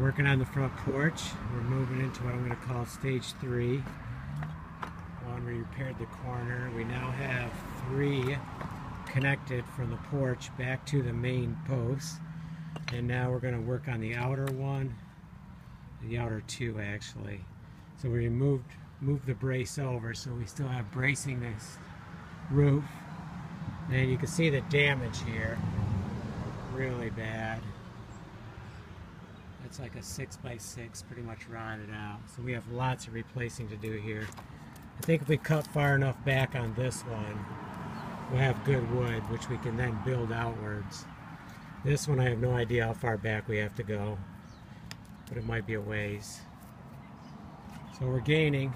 Working on the front porch. We're moving into what I'm going to call stage 3. One, we repaired the corner. We now have 3 connected from the porch back to the main post. And now we're going to work on the outer one, the outer 2 actually. So we moved the brace over, so we still have bracing this roof. And you can see the damage here, really bad. It's like a 6x6, pretty much rotted out. So we have lots of replacing to do here. I think if we cut far enough back on this one, we'll have good wood, which we can then build outwards. This one I have no idea how far back we have to go, but it might be a ways. So we're gaining.